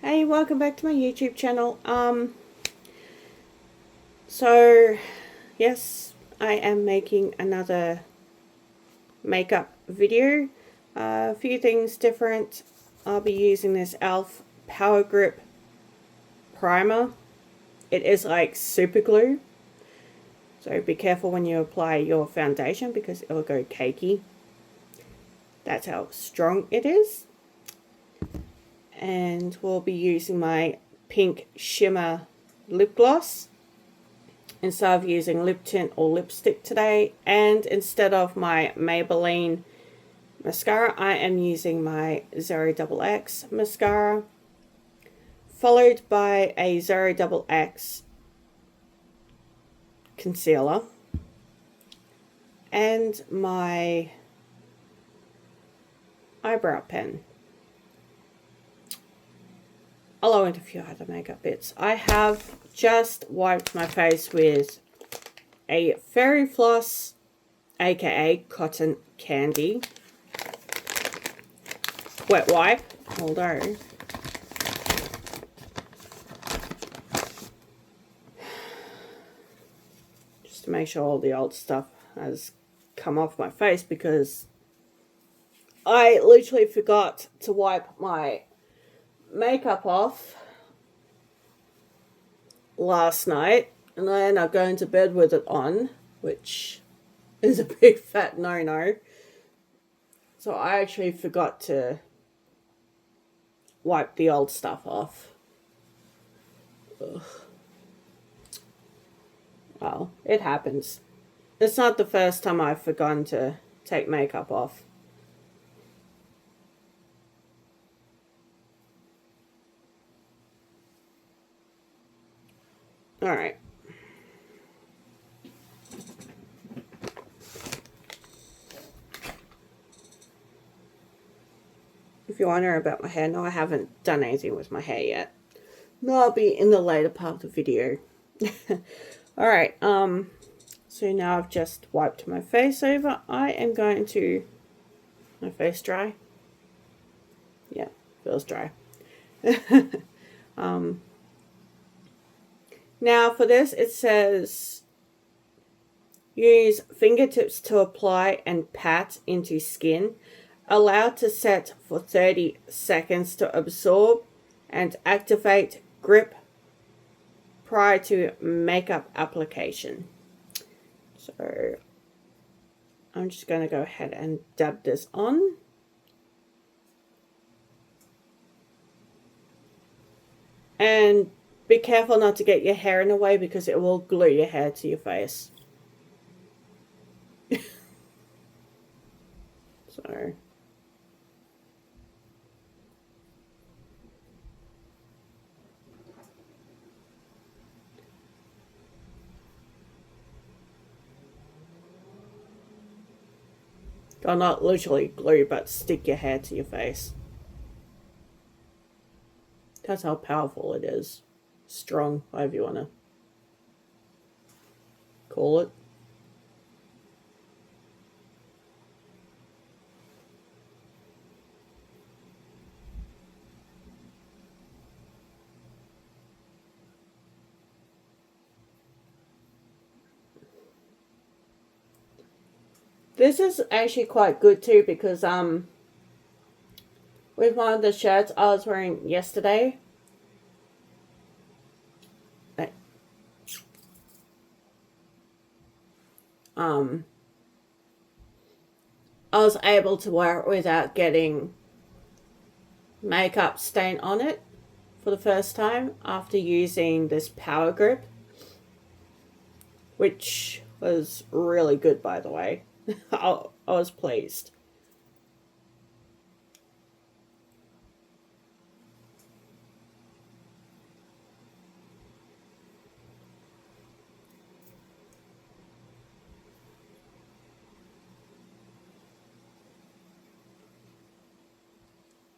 Hey, welcome back to my YouTube channel. So yes, I am making another makeup video. A few things different. I'll be using this e.l.f. Power Grip primer. It is like super glue, so be careful when you apply your foundation because it'll go cakey. That's how strong it is. And we'll be using my pink shimmer lip gloss instead of using lip tint or lipstick today. And instead of my Maybelline mascara, I am using my Zero XX mascara, followed by a Zero XX concealer, and my eyebrow pen. Along with a few other makeup bits. I have just wiped my face with a Fairy Floss, aka Cotton Candy wet wipe, although just to make sure all the old stuff has come off my face, because I literally forgot to wipe my makeup off last night, and I ended up going to bed with it on, which is a big fat no-no. So I actually forgot to wipe the old stuff off. Ugh. Well, it happens. It's not the first time I've forgotten to take makeup off. Alright. If you're wondering about my hair, no, I haven't done anything with my hair yet. No, I'll be in the later part of the video. Alright, so now I've just wiped my face over. I am going to... My face dry? Yeah, feels dry. Now for this, it says use fingertips to apply and pat into skin. Allow to set for 30 seconds to absorb and activate grip prior to makeup application. So I'm just going to go ahead and dab this on. And be careful not to get your hair in the way because it will glue your hair to your face. So or not literally glue, but stick your hair to your face. That's how powerful it is. Strong, however you want to call it. This is actually quite good too, because with one of the shirts I was wearing yesterday, I was able to wear it without getting makeup stain on it for the first time after using this Power Grip, which was really good, by the way. I was pleased.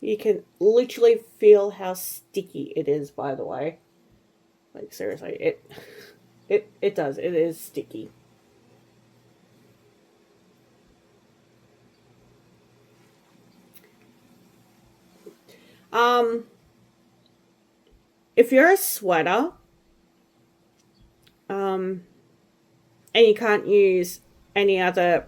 You can literally feel how sticky it is, by the way. Like, seriously, it does. It is sticky. Um, if you're a sweater, and you can't use any other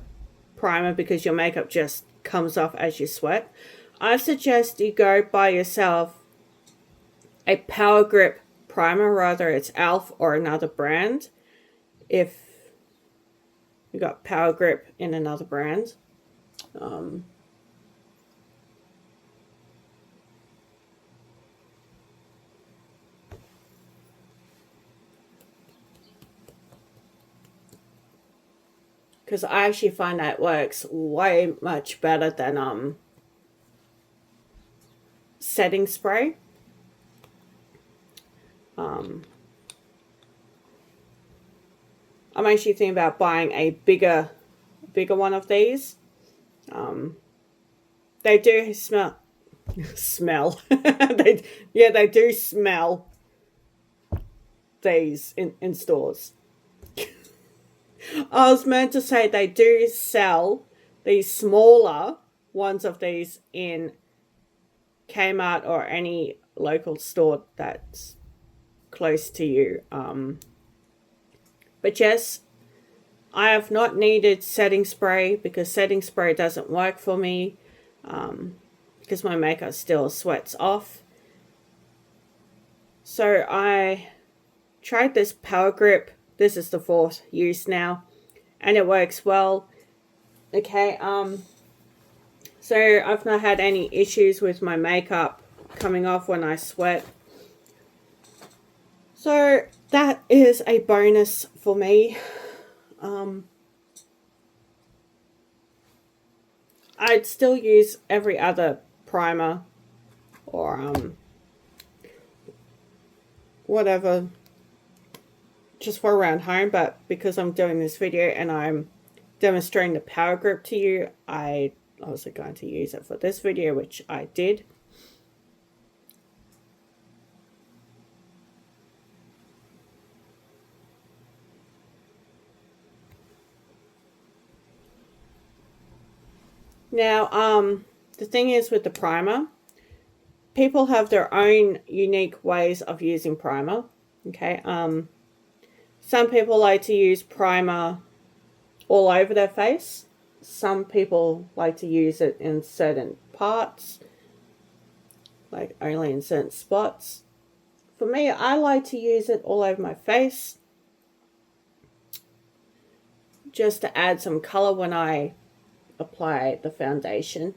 primer because your makeup just comes off as you sweat, I suggest you go buy yourself a Power Grip primer, whether it's e.l.f. or another brand. If you got Power Grip in another brand, because I actually find that works way much better than setting spray. I'm actually thinking about buying a bigger one of these. They do smell. They do smell these in stores. I was meant to say they do sell these smaller ones of these in Kmart or any local store that's close to you. But yes, I have not needed setting spray because setting spray doesn't work for me, because my makeup still sweats off. So I tried this Power Grip. This is the 4th use now, and it works well. Okay, so I've not had any issues with my makeup coming off when I sweat. So that is a bonus for me. I'd still use every other primer or whatever just for around home, but because I'm doing this video and I'm demonstrating the Power Grip to you, I also going to use it for this video, which I did. Now, the thing is with the primer, people have their own unique ways of using primer. Okay, some people like to use primer all over their face. Some people like to use it in certain parts, like only in certain spots. For me, I like to use it all over my face, just to add some color when I apply the foundation.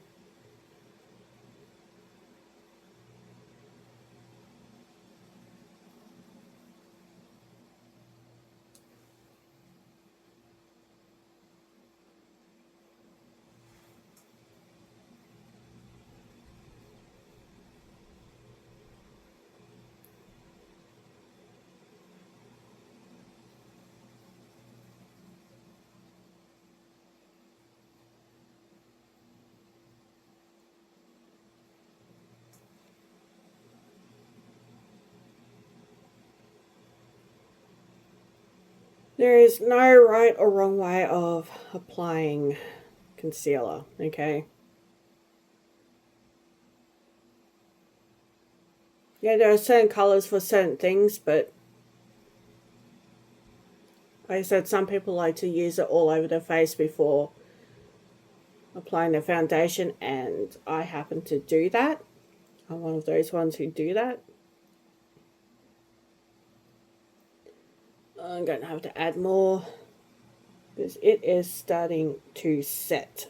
There is no right or wrong way of applying concealer, okay? Yeah, there are certain colors for certain things, but like I said, some people like to use it all over their face before applying their foundation, and I happen to do that. I'm one of those ones who do that. I'm going to have to add more because it is starting to set.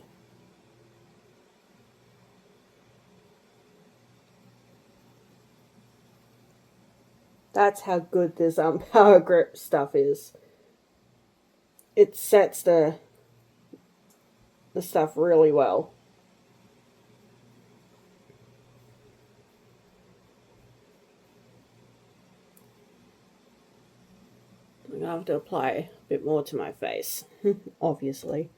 That's how good this Power Grip stuff is. It sets the stuff really well. I'm going to have to apply a bit more to my face, obviously.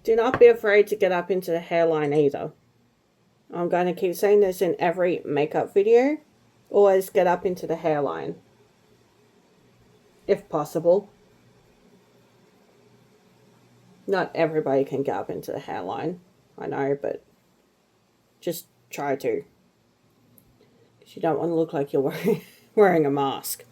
Do not be afraid to get up into the hairline either. I'm going to keep saying this in every makeup video. Always get up into the hairline, if possible. Not everybody can get up into the hairline, I know, but just try to. Because you don't want to look like you're wearing a mask.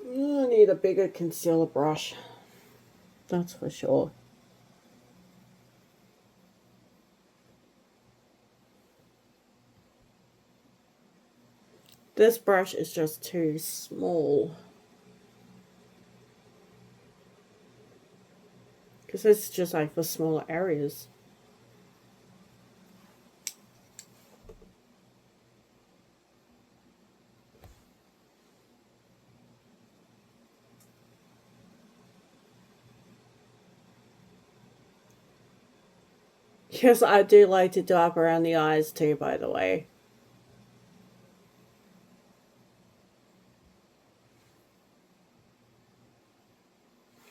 I need a bigger concealer brush. That's for sure. This brush is just too small. Because it's just like for smaller areas. Yes, I do like to do up around the eyes too, by the way.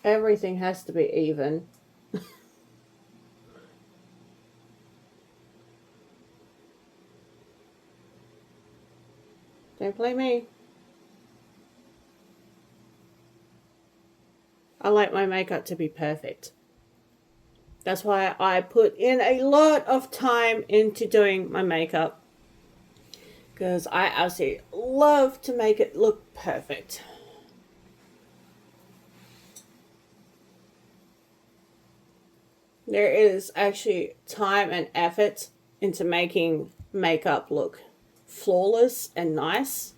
Everything has to be even. Don't blame me. I like my makeup to be perfect. That's why I put in a lot of time into doing my makeup. Because I absolutely love to make it look perfect. There is actually time and effort into making makeup look flawless and nice.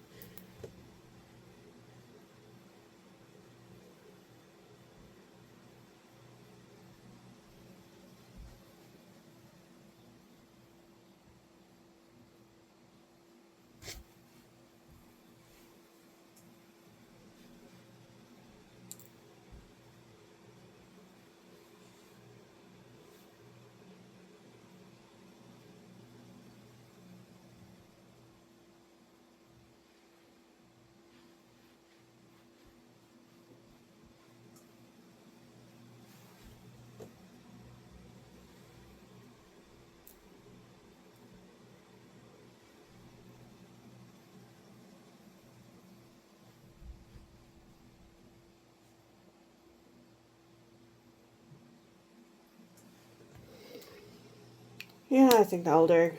Yeah, I think that'll do.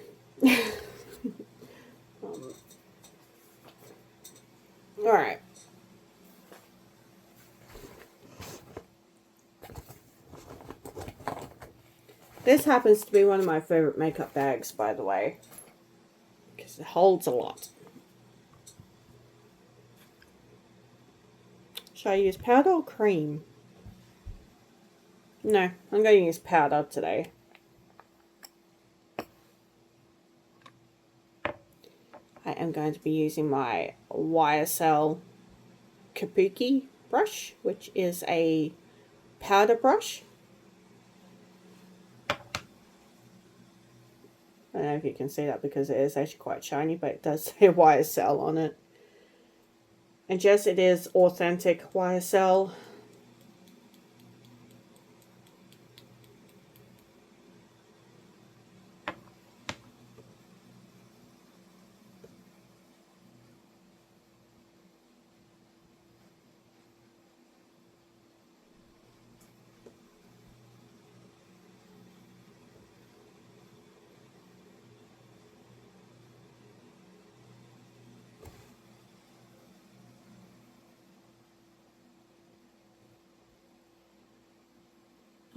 Alright. This happens to be one of my favorite makeup bags, by the way. Because it holds a lot. Should I use powder or cream? No, I'm going to use powder today. I am going to be using my YSL Kabuki brush, which is a powder brush. I don't know if you can see that because it is actually quite shiny, but it does say YSL on it. And yes, it is authentic YSL.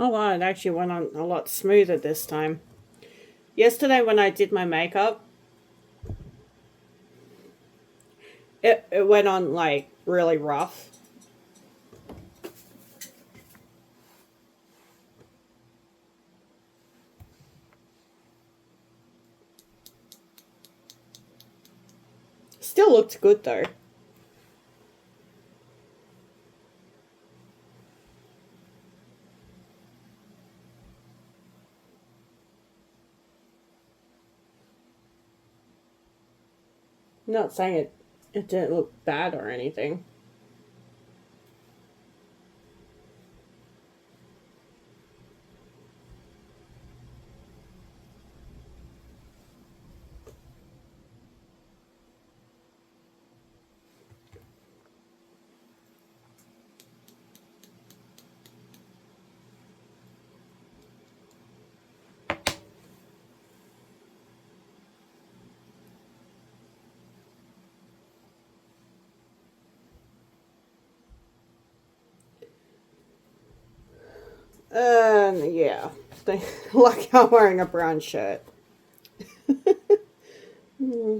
Oh wow, it actually went on a lot smoother this time. Yesterday when I did my makeup, it went on like really rough. Still looked good though. I'm not saying it didn't look bad or anything. Yeah. Like I'm wearing a brown shirt. Hmm.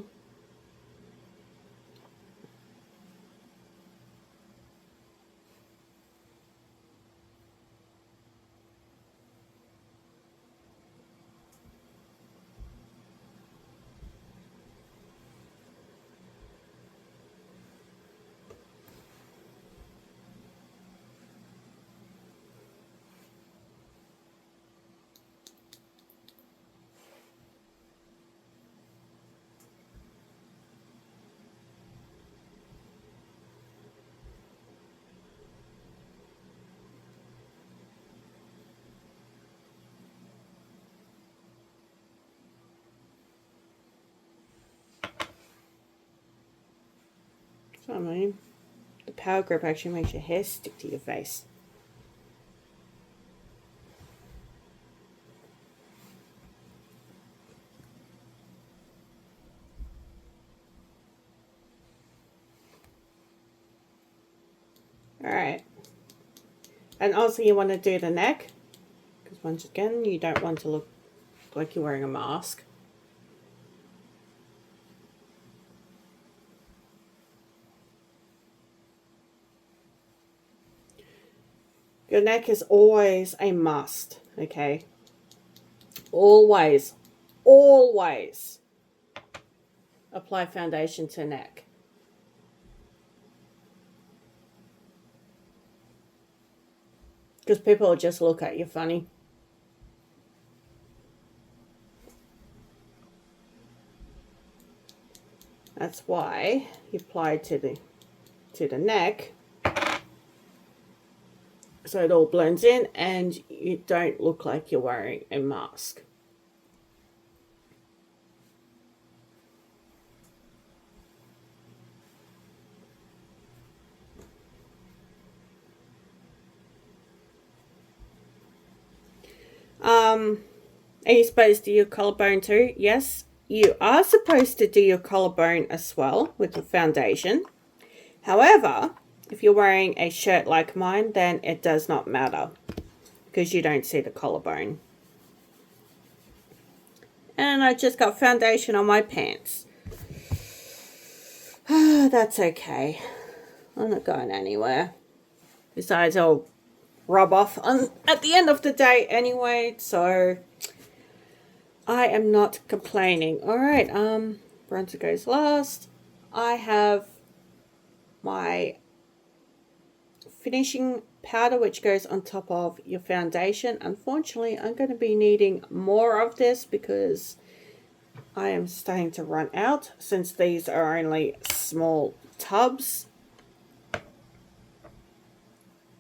So I mean, the power grip actually makes your hair stick to your face. Alright. And also you want to do the neck. Because once again, you don't want to look like you're wearing a mask. Your neck is always a must, okay? Always, always apply foundation to neck. Because people will just look at you funny. That's why you apply to the neck so it all blends in and you don't look like you're wearing a mask. Are you supposed to do your collarbone too? Yes, you are supposed to do your collarbone as well with the foundation. However, if you're wearing a shirt like mine, then it does not matter because you don't see the collarbone. And I just got foundation on my pants. That's okay. I'm not going anywhere. Besides, I'll rub off at the end of the day anyway, so I am not complaining. Alright, bronzer goes last. I have my finishing powder which goes on top of your foundation. Unfortunately, I'm going to be needing more of this because I am starting to run out since these are only small tubs.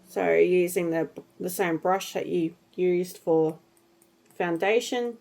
So using the same brush that you used for foundation.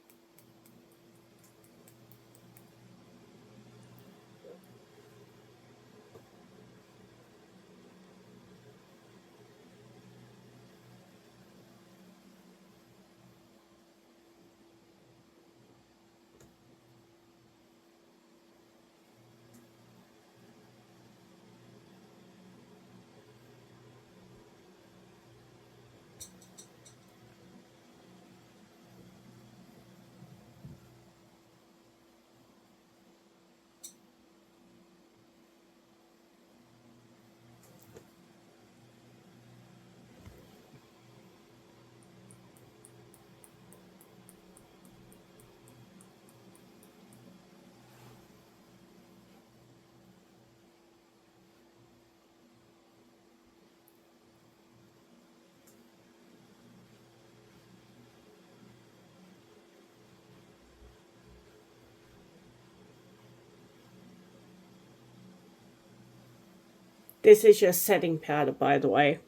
This is just setting powder, by the way.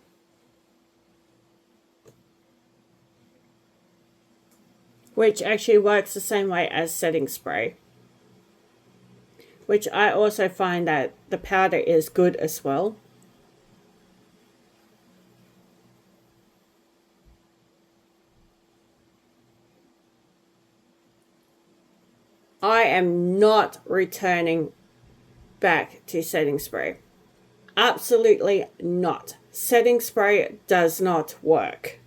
Which actually works the same way as setting spray. Which I also find that the powder is good as well. I am not returning back to setting spray. Absolutely not. Setting spray does not work.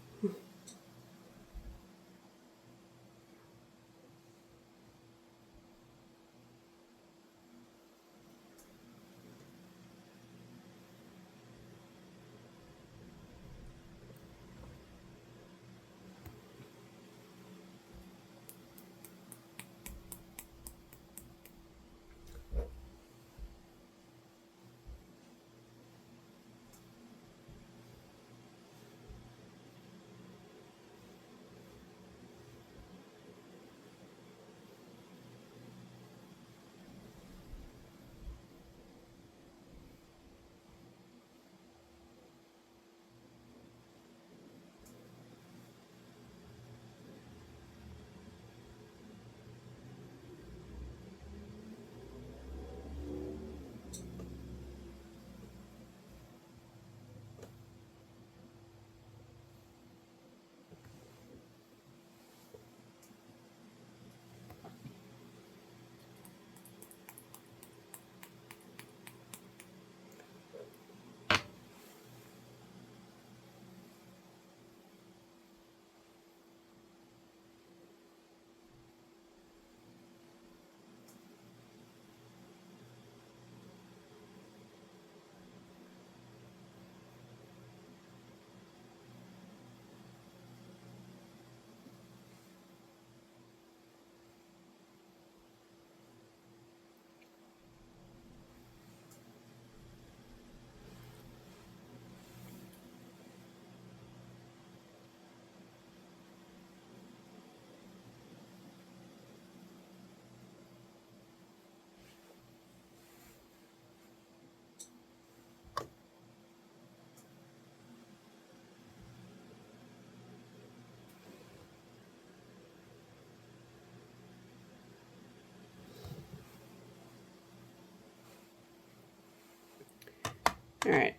Alright.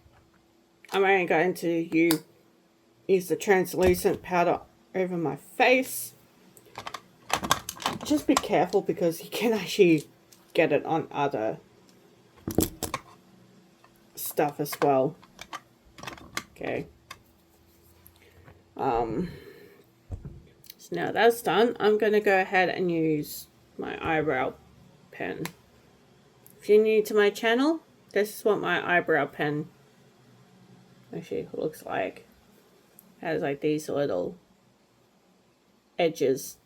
I'm only going to use the translucent powder over my face. Just be careful because you can actually get it on other stuff as well. Okay. So now that's done, I'm going to go ahead and use my eyebrow pen. If you're new to my channel, this is what my eyebrow pen actually looks like. It has like these little edges.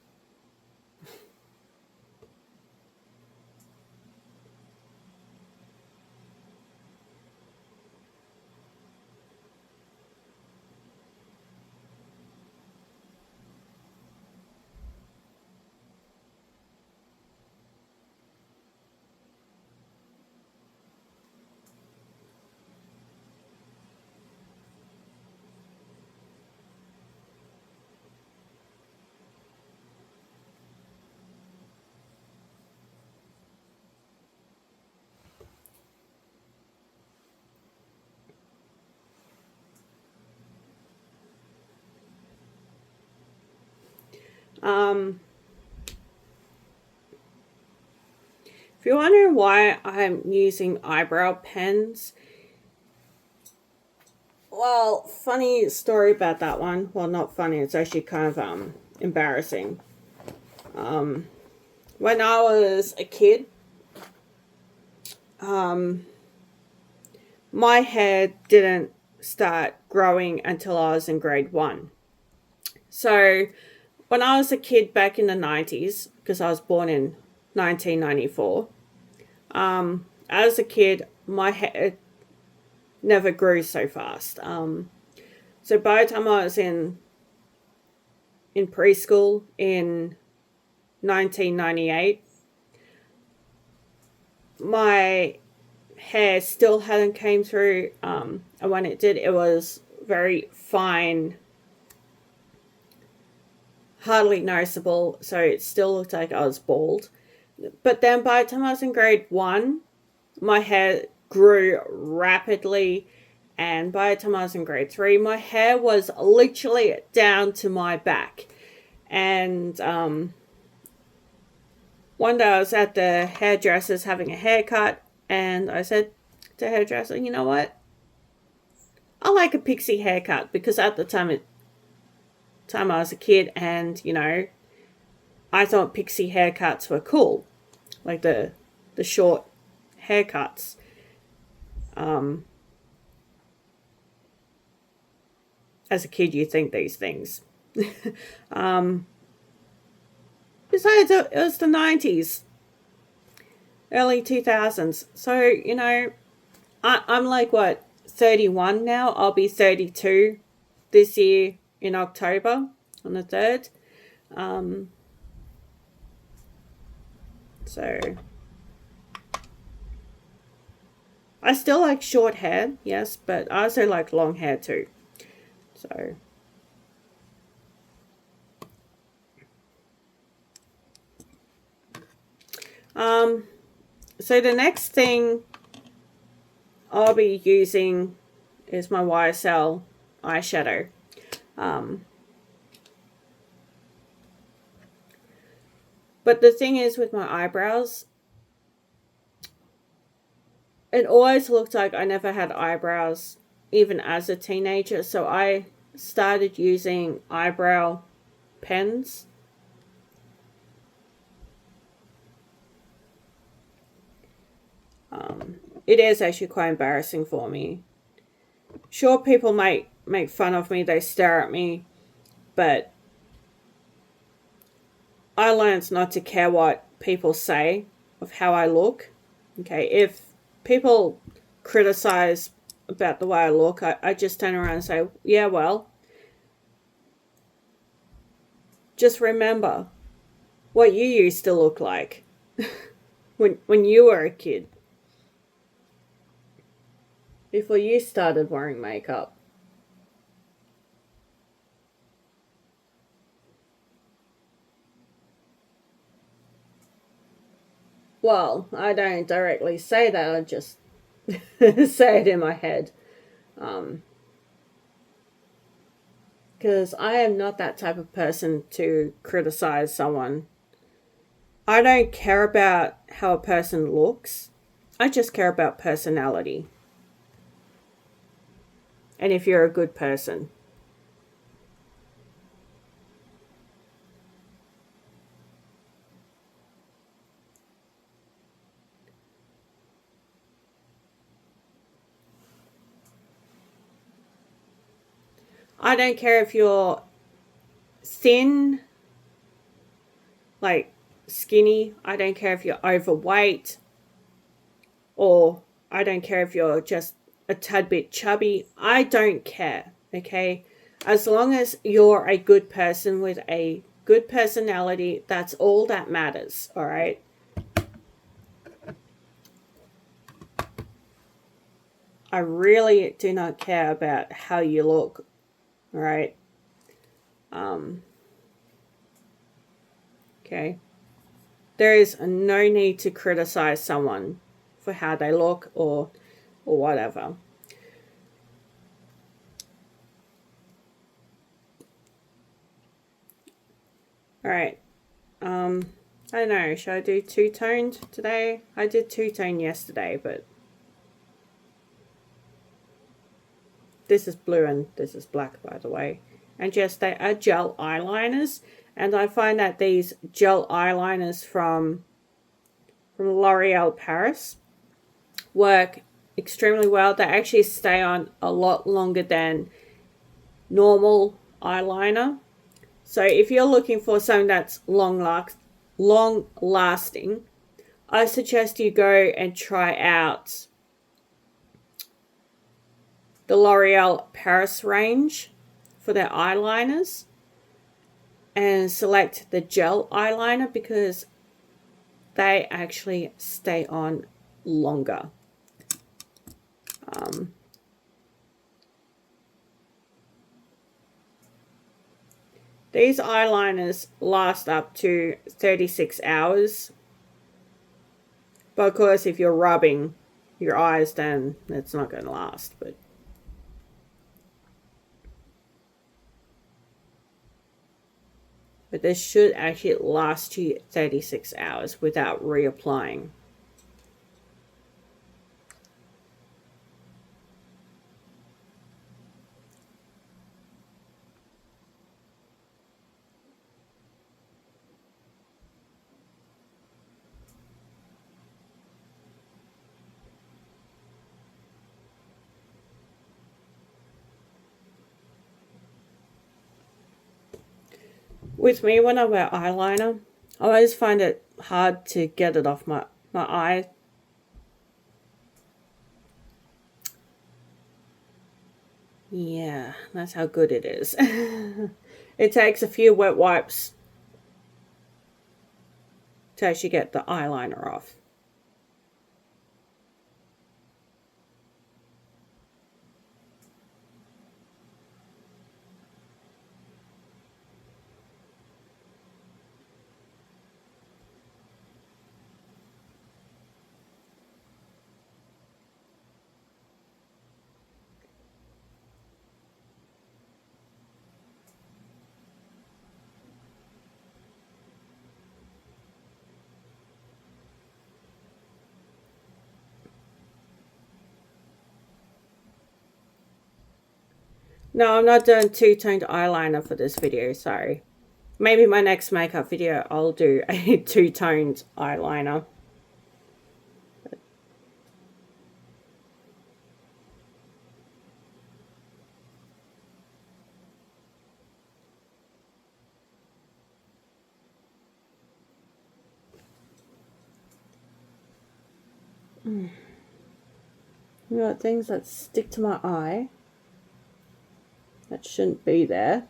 If you're wondering why I'm using eyebrow pens, well, funny story about that one. Well, not funny, it's actually kind of embarrassing. When I was a kid, my hair didn't start growing until I was in grade 1. So when I was a kid back in the 90s, because I was born in 1994, as a kid, my hair never grew so fast. So by the time I was in preschool in 1998, my hair still hadn't came through, and when it did, it was very fine, hardly noticeable, so it still looked like I was bald. But then by the time I was in grade 1, my hair grew rapidly, and by the time I was in grade 3, my hair was literally down to my back. And one day I was at the hairdresser's having a haircut, and I said to the hairdresser, you know what? I like a pixie haircut, because at the time I was a kid, and I thought pixie haircuts were cool, like the short haircuts. As a kid, you think these things. Besides, it was the 90s, early 2000s. So, I'm like, what, 31 now? I'll be 32 this year in October on the 3rd. So, I still like short hair, yes, but I also like long hair too. So, so the next thing I'll be using is my YSL eyeshadow. But the thing is with my eyebrows, it always looked like I never had eyebrows, even as a teenager. So I started using eyebrow pens. It is actually quite embarrassing for me. Sure, people might make fun of me, they stare at me, but I learned not to care what people say of how I look. Okay, if people criticize about the way I look, I just turn around and say, yeah, well, just remember what you used to look like when you were a kid, before you started wearing makeup. Well, I don't directly say that, I just say it in my head. Because I am not that type of person to criticize someone. I don't care about how a person looks. I just care about personality. And if you're a good person. I don't care if you're thin, like skinny. I don't care if you're overweight, or I don't care if you're just a tad bit chubby. I don't care, okay? As long as you're a good person with a good personality, that's all that matters, all right? I really do not care about how you look, all right? Okay. There is no need to criticize someone for how they look or whatever. All right. I don't know. Should I do two-toned today? I did two-tone yesterday, but this is blue and this is black, by the way. And yes, they are gel eyeliners, and I find that these gel eyeliners from L'Oreal Paris work extremely well. They actually stay on a lot longer than normal eyeliner. So if you're looking for something that's long lasting, I suggest you go and try out the L'Oreal Paris range for their eyeliners and select the gel eyeliner, because they actually stay on longer. These eyeliners last up to 36 hours. But of course, if you're rubbing your eyes, then it's not going to last. But this should actually last you 36 hours without reapplying. With me, when I wear eyeliner, I always find it hard to get it off my eye. Yeah, that's how good it is. It takes a few wet wipes to actually get the eyeliner off. No, I'm not doing two-toned eyeliner for this video, sorry. Maybe my next makeup video I'll do a two-toned eyeliner. You got things that stick to my eye that shouldn't be there.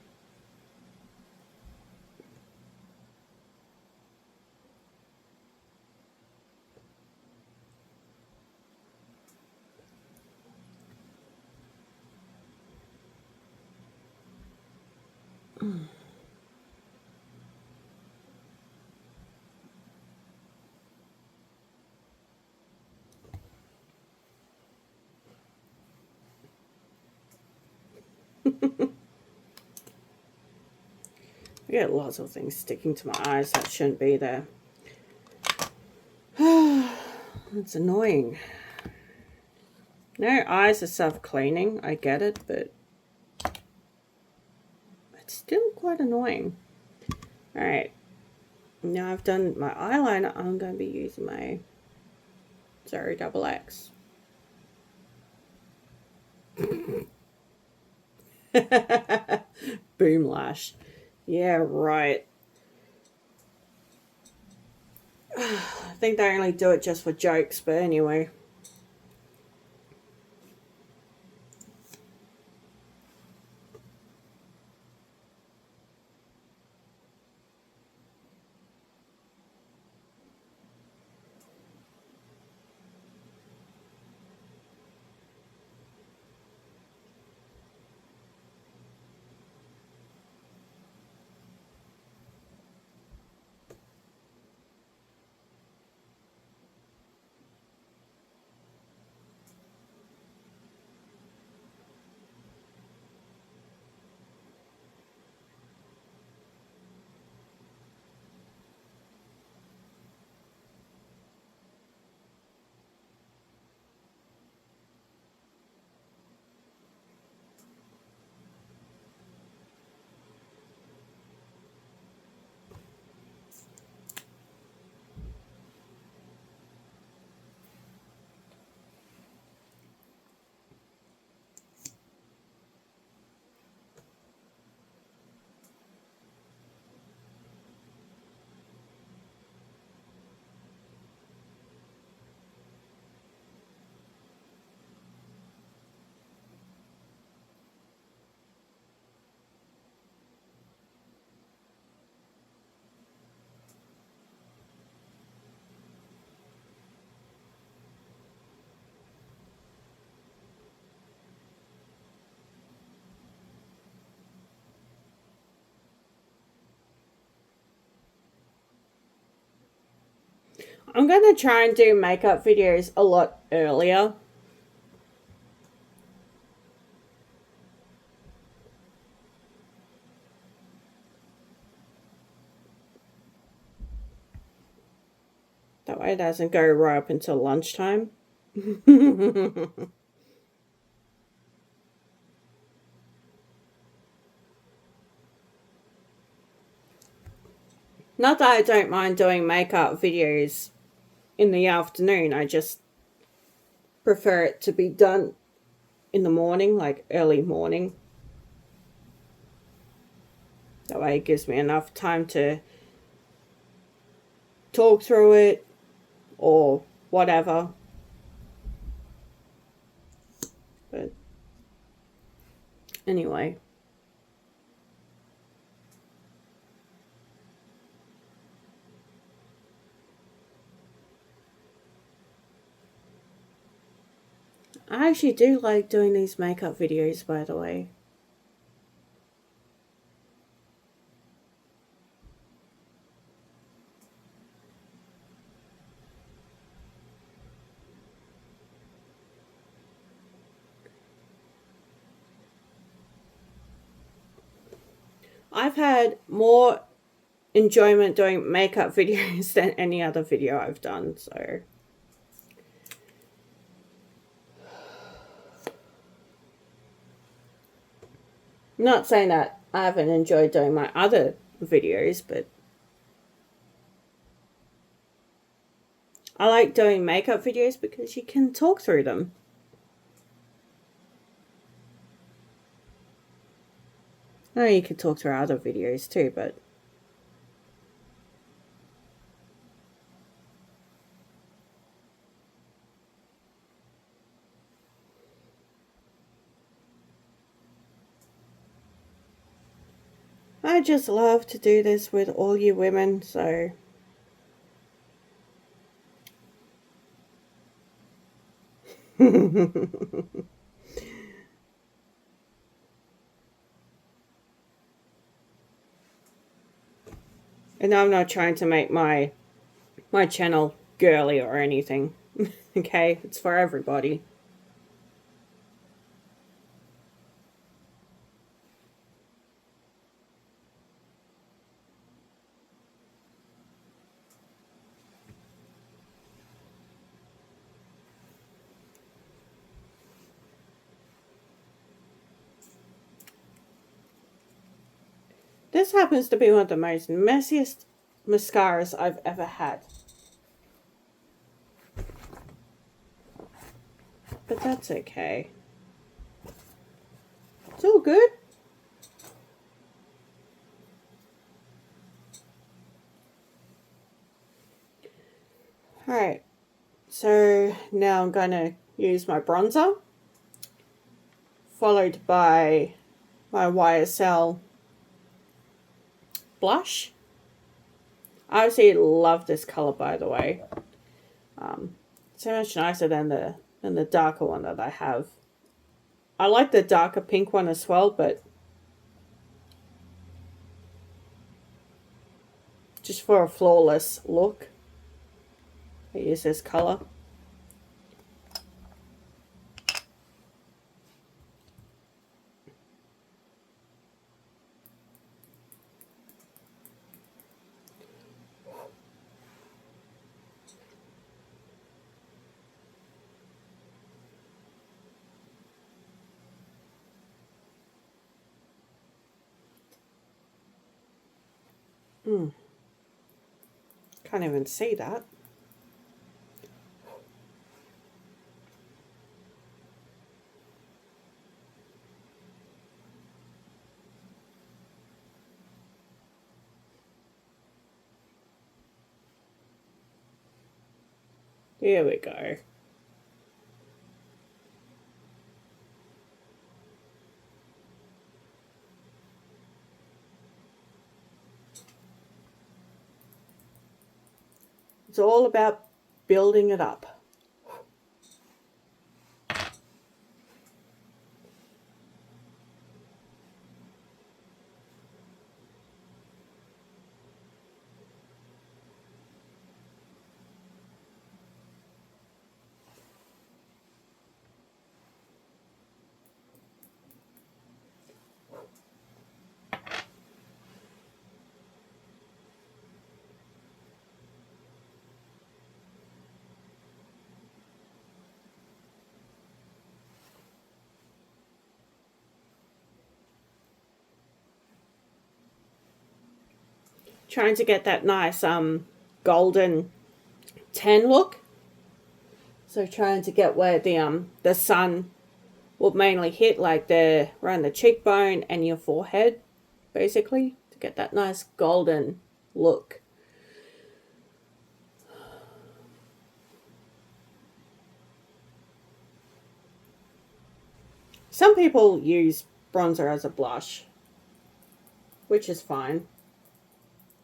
I get lots of things sticking to my eyes that shouldn't be there. It's annoying. No, eyes are self-cleaning, I get it, but it's still quite annoying. Alright, now I've done my eyeliner, I'm going to be using my Zero Double X. Boom lash. Yeah, right. I think they only do it just for jokes, but anyway. I'm going to try and do makeup videos a lot earlier. That way it doesn't go right up until lunchtime. Not that I don't mind doing makeup videos in the afternoon, I just prefer it to be done in the morning, like early morning. That way it gives me enough time to talk through it or whatever. But anyway. I actually do like doing these makeup videos, by the way. I've had more enjoyment doing makeup videos than any other video I've done, so. I'm not saying that I haven't enjoyed doing my other videos, but I like doing makeup videos because you can talk through them. I know you can talk through other videos too, but I just love to do this with all you women, so. And I'm not trying to make my channel girly or anything. Okay, it's for everybody. This happens to be one of the most messiest mascaras I've ever had. But that's okay. It's all good. Alright, so now I'm going to use my bronzer, followed by my YSL blush. I absolutely love this color, by the way. So much nicer than the darker one that I have. I like the darker pink one as well, but just for a flawless look, I use this color. Can't even see that. Here we go. It's all about building it up. trying to get that nice golden tan look. So trying to get where the sun will mainly hit, like around the cheekbone and your forehead, basically, to get that nice golden look. Some people use bronzer as a blush, which is fine.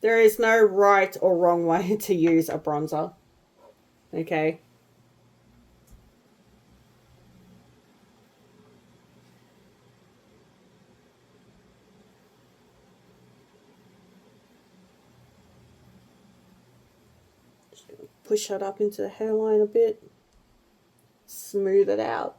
There is no right or wrong way to use a bronzer. Okay? Just gonna push that up into the hairline a bit. Smooth it out.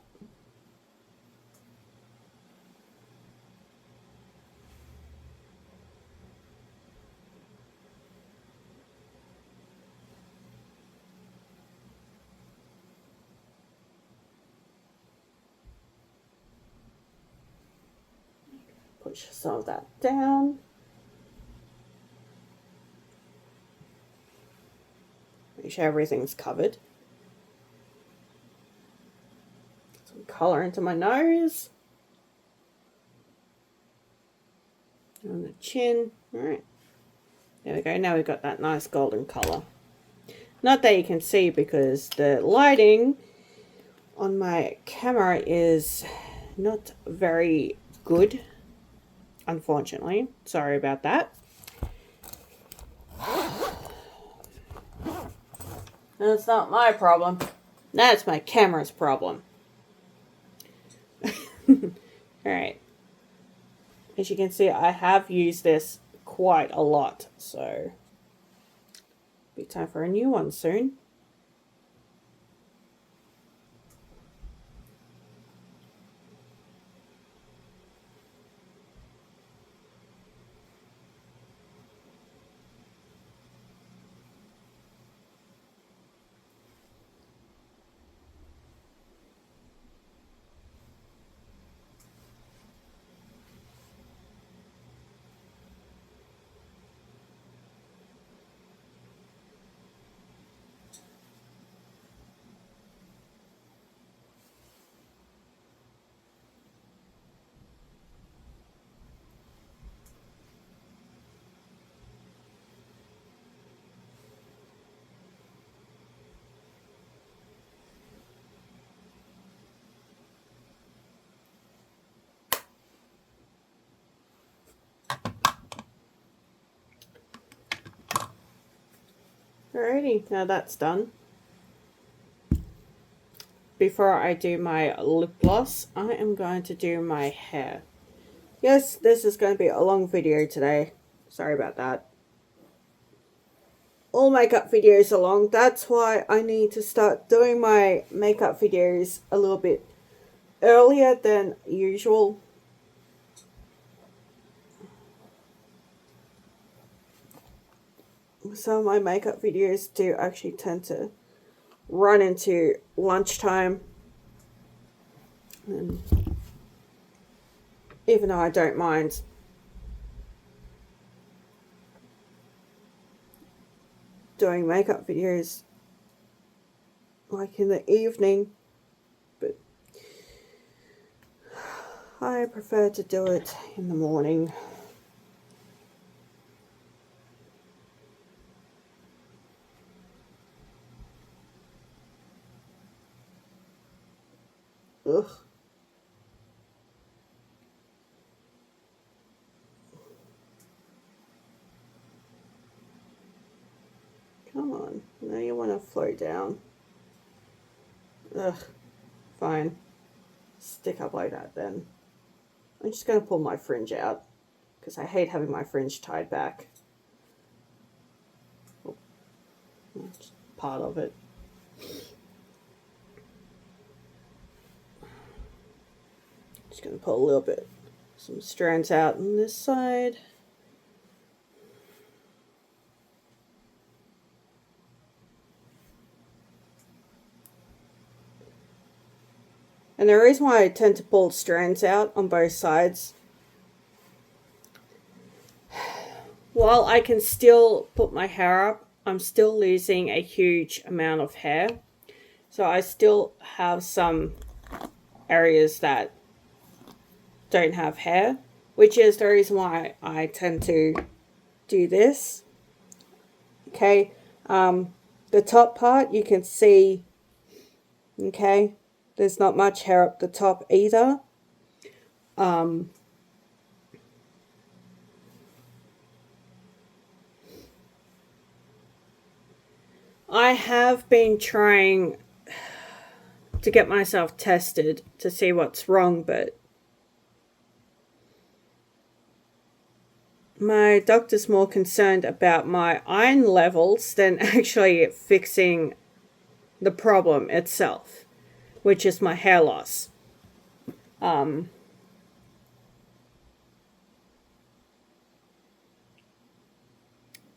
Push some of that down. Make sure everything's covered. Some colour into my nose. On the chin. Alright. There we go. Now we've got that nice golden colour. Not that you can see because the lighting on my camera is not very good, unfortunately. Sorry about that. That's not my problem. That's my camera's problem. Alright. As you can see, I have used this quite a lot, so be time for a new one soon. Alrighty, now that's done. Before I do my lip gloss, I am going to do my hair. Yes, this is going to be a long video today. Sorry about that. All makeup videos are long. That's why I need to start doing my makeup videos a little bit earlier than usual. Some of my makeup videos do actually tend to run into lunchtime, and even though I don't mind doing makeup videos like in the evening, but I prefer to do it in the morning. Ugh. Come on. Now you want to flow down. Ugh. Fine. Stick up like that then. I'm just going to pull my fringe out because I hate having my fringe tied back. Oh, that's part of it. Just going to pull a little bit, some strands out on this side. And the reason why I tend to pull strands out on both sides, while I can still put my hair up, I'm still losing a huge amount of hair. So I still have some areas that don't have hair, which is the reason why I tend to do this. Okay, the top part you can see, okay, there's not much hair up the top either. I have been trying to get myself tested to see what's wrong, but my doctor's more concerned about my iron levels than actually fixing the problem itself, which is my hair loss.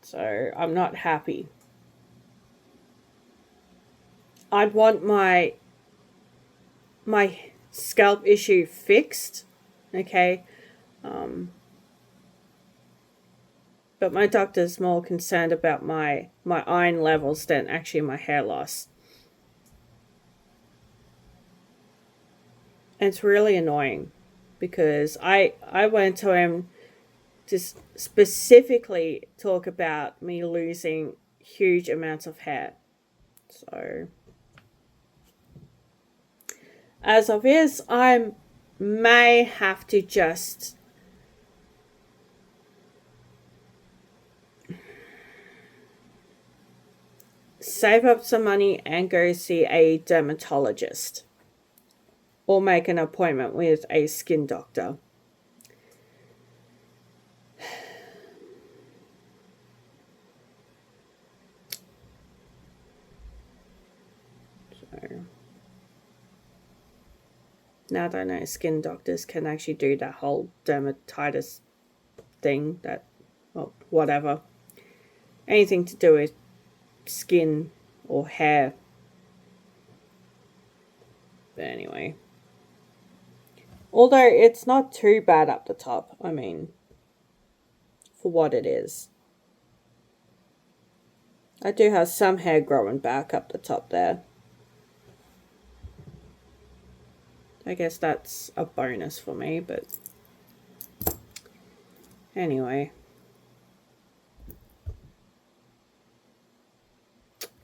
So I'm not happy. I'd want my scalp issue fixed, okay? But my doctor's more concerned about my iron levels than actually my hair loss. And it's really annoying because I went to him to specifically talk about me losing huge amounts of hair. So as of this, I may have to just save up some money and go see a dermatologist or make an appointment with a skin doctor. So now that I know skin doctors can actually do that whole dermatitis thing, that, well, whatever, anything to do with skin or hair. But anyway, although it's not too bad up the top, I mean, for what it is. I do have some hair growing back up the top there. I guess that's a bonus for me, but anyway.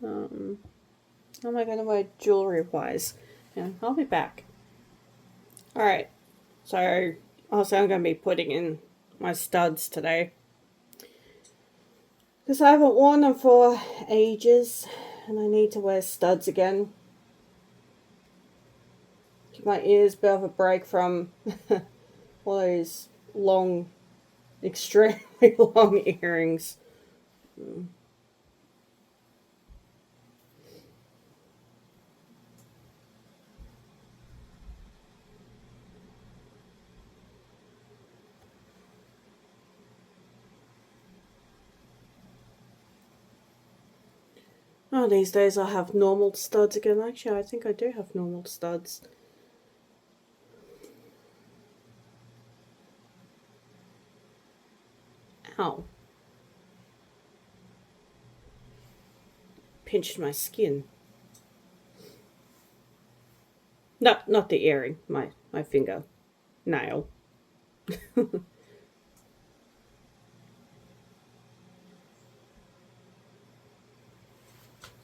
How am I going to wear jewelry-wise? Yeah, I'll be back. Alright, so also I'm going to be putting in my studs today. Because I haven't worn them for ages, and I need to wear studs again. Give my ears a bit of a break from all those long, extremely long earrings. Oh, these days I have normal studs again. Actually, I think I do have normal studs. Ow. Pinched my skin. No, not the earring. My finger. Nail.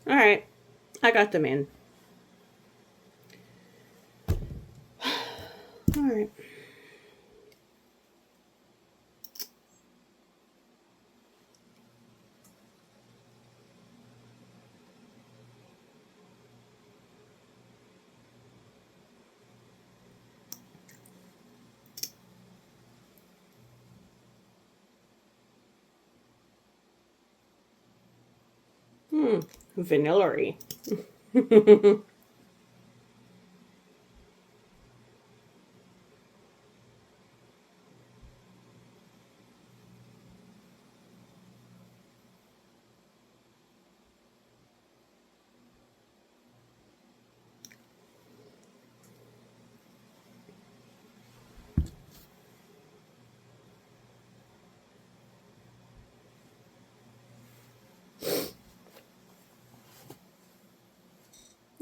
Alright. I got them in. Alright. Vanillary.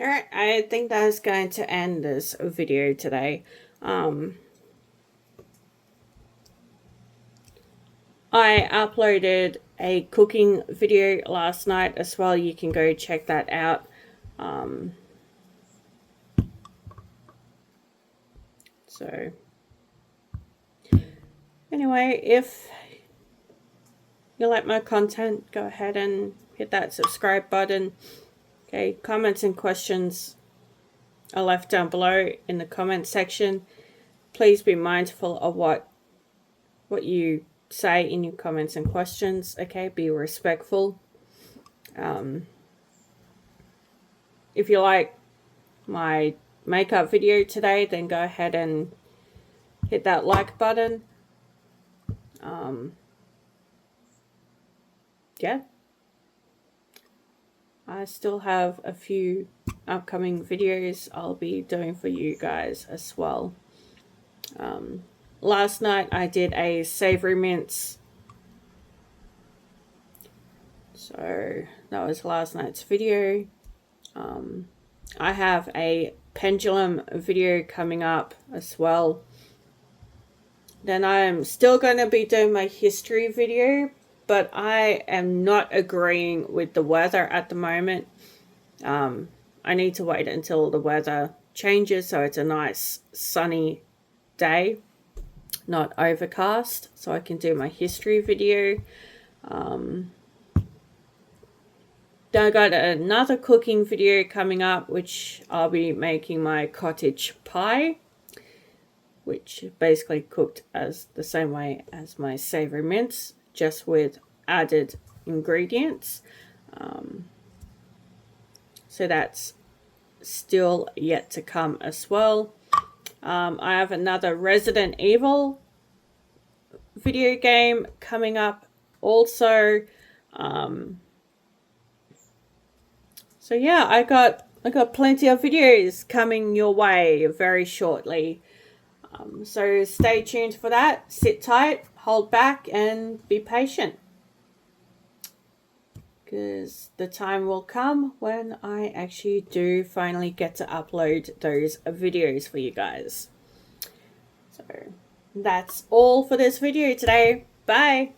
Alright, I think that's going to end this video today. I uploaded a cooking video last night as well. You can go check that out. So anyway, if you like my content, go ahead and hit that subscribe button. Okay, comments and questions are left down below in the comment section. Please be mindful of what you say in your comments and questions. Okay, be respectful. If you like my makeup video today, then go ahead and hit that like button. Yeah, I still have a few upcoming videos I'll be doing for you guys as well. Last night I did a savory mince, so that was last night's video. I have a pendulum video coming up as well. Then I'm still going to be doing my history video, but I am not agreeing with the weather at the moment. I need to wait until the weather changes so it's a nice sunny day, not overcast, so I can do my history video. Then I got another cooking video coming up, which I'll be making my cottage pie, which basically cooked as the same way as my savory mince, just with added ingredients. So that's still yet to come as well. I have another Resident Evil video game coming up also. So yeah, I got plenty of videos coming your way very shortly. So stay tuned for that. Sit tight, hold back, and be patient, because the time will come when I actually do finally get to upload those videos for you guys. So that's all for this video today. Bye.